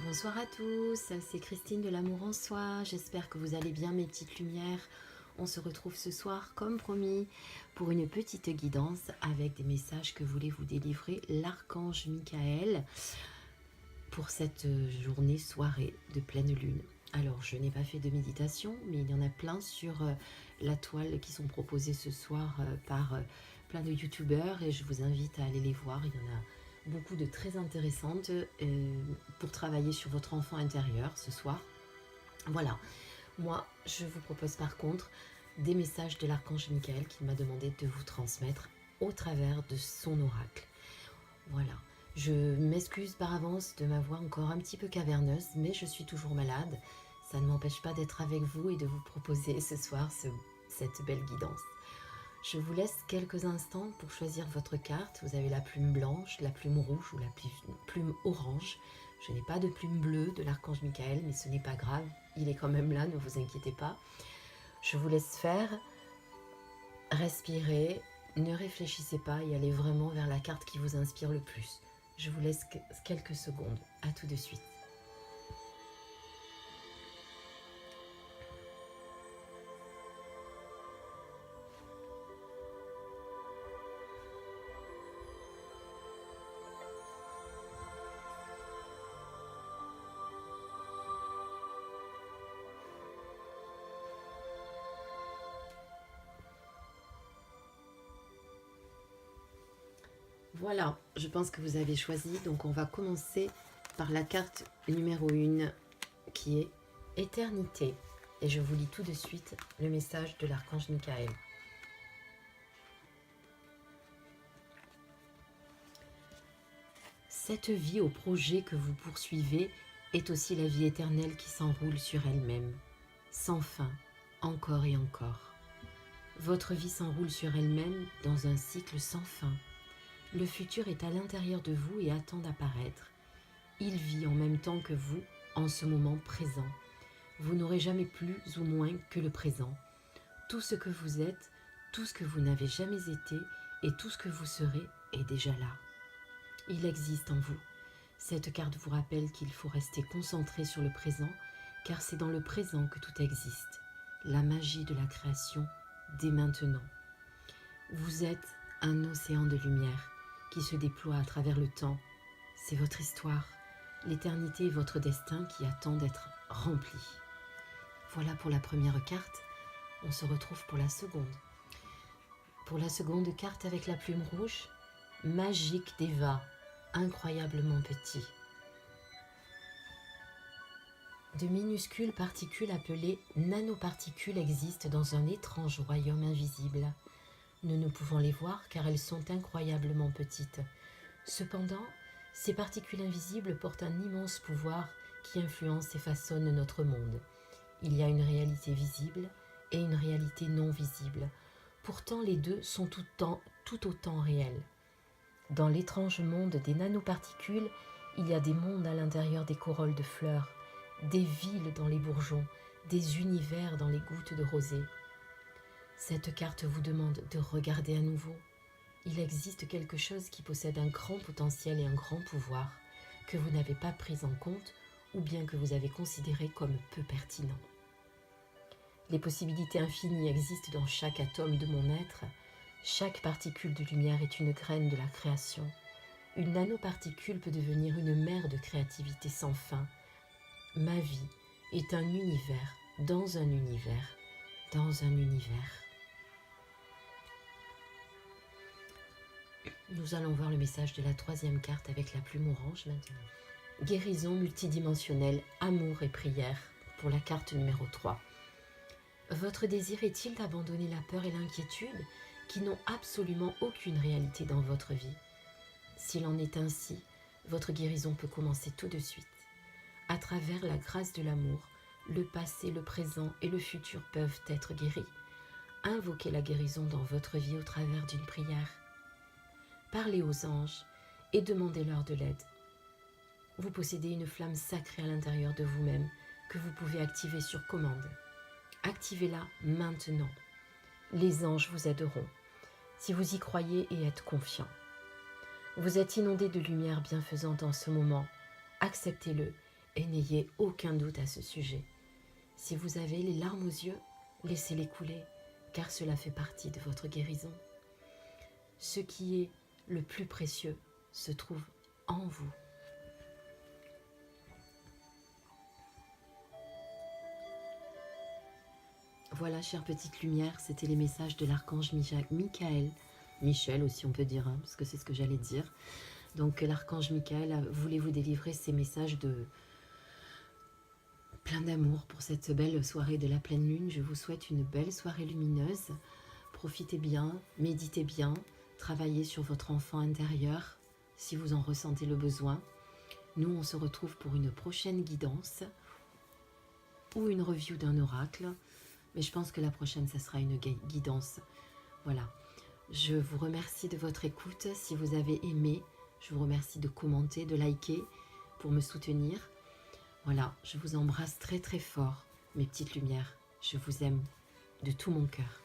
Bonsoir à tous, c'est Christine de l'Amour en Soi. J'espère que vous allez bien mes petites lumières. On se retrouve ce soir comme promis pour une petite guidance avec des messages que voulait vous délivrer l'archange Michael pour cette soirée de pleine lune. Alors je n'ai pas fait de méditation mais il y en a plein sur la toile qui sont proposées ce soir par plein de youtubeurs et je vous invite à aller les voir. Il y en a beaucoup de très intéressantes pour travailler sur votre enfant intérieur ce soir. Voilà, moi je vous propose par contre des messages de l'archange Michael qui m'a demandé de vous transmettre au travers de son oracle. Voilà, je m'excuse par avance de ma voix encore un petit peu caverneuse, mais je suis toujours malade. Ça ne m'empêche pas d'être avec vous et de vous proposer ce soir cette belle guidance. Je vous laisse quelques instants pour choisir votre carte. Vous avez la plume blanche, la plume rouge ou la plume orange. Je n'ai pas de plume bleue de l'archange Michael, mais ce n'est pas grave. Il est quand même là, ne vous inquiétez pas. Je vous laisse faire, respirer, ne réfléchissez pas et allez vraiment vers la carte qui vous inspire le plus. Je vous laisse quelques secondes. À tout de suite. Voilà, je pense que vous avez choisi. Donc on va commencer par la carte numéro 1 qui est Éternité. Et je vous lis tout de suite le message de l'archange Michael. Cette vie au projet que vous poursuivez est aussi la vie éternelle qui s'enroule sur elle-même, sans fin, encore et encore. Votre vie s'enroule sur elle-même dans un cycle sans fin. Le futur est à l'intérieur de vous et attend d'apparaître. Il vit en même temps que vous, en ce moment présent. Vous n'aurez jamais plus ou moins que le présent. Tout ce que vous êtes, tout ce que vous n'avez jamais été et tout ce que vous serez est déjà là. Il existe en vous. Cette carte vous rappelle qu'il faut rester concentré sur le présent, car c'est dans le présent que tout existe. La magie de la création, dès maintenant. Vous êtes un océan de lumière qui se déploie à travers le temps. C'est votre histoire. L'éternité est votre destin qui attend d'être rempli. Voilà pour la première carte. On se retrouve pour la seconde. Pour la seconde carte avec la plume rouge, Magique Deva, incroyablement petit. De minuscules particules appelées nanoparticules existent dans un étrange royaume invisible. Nous ne pouvons les voir car elles sont incroyablement petites. Cependant, ces particules invisibles portent un immense pouvoir qui influence et façonne notre monde. Il y a une réalité visible et une réalité non visible. Pourtant, les deux sont tout autant réels. Dans l'étrange monde des nanoparticules, il y a des mondes à l'intérieur des corolles de fleurs, des villes dans les bourgeons, des univers dans les gouttes de rosée. Cette carte vous demande de regarder à nouveau. Il existe quelque chose qui possède un grand potentiel et un grand pouvoir que vous n'avez pas pris en compte ou bien que vous avez considéré comme peu pertinent. Les possibilités infinies existent dans chaque atome de mon être. Chaque particule de lumière est une graine de la création. Une nanoparticule peut devenir une mer de créativité sans fin. Ma vie est un univers dans un univers dans un univers. Nous allons voir le message de la troisième carte avec la plume orange maintenant. Guérison multidimensionnelle, amour et prière pour la carte numéro 3. Votre désir est-il d'abandonner la peur et l'inquiétude qui n'ont absolument aucune réalité dans votre vie? S'il en est ainsi, votre guérison peut commencer tout de suite. À travers la grâce de l'amour, le passé, le présent et le futur peuvent être guéris. Invoquez la guérison dans votre vie au travers d'une prière. Parlez aux anges et demandez-leur de l'aide. Vous possédez une flamme sacrée à l'intérieur de vous-même que vous pouvez activer sur commande. Activez-la maintenant. Les anges vous aideront, si vous y croyez et êtes confiant. Vous êtes inondé de lumière bienfaisante en ce moment. Acceptez-le Et n'ayez aucun doute à ce sujet. Si vous avez les larmes aux yeux, laissez-les couler, car cela fait partie de votre guérison. Ce qui est le plus précieux se trouve en vous. Voilà, chère petite lumière, c'était les messages de l'archange Michael. Michel aussi on peut dire, hein, parce que c'est ce que j'allais dire. Donc l'archange Michael voulait vous délivrer ces messages de plein d'amour pour cette belle soirée de la pleine lune. Je vous souhaite une belle soirée lumineuse. Profitez bien, méditez bien, travaillez sur votre enfant intérieur si vous en ressentez le besoin. Nous, on se retrouve pour une prochaine guidance ou une review d'un oracle. Mais je pense que la prochaine, ça sera une guidance. Voilà. Je vous remercie de votre écoute. Si vous avez aimé, je vous remercie de commenter, de liker pour me soutenir. Voilà, je vous embrasse très très fort, mes petites lumières. Je vous aime de tout mon cœur.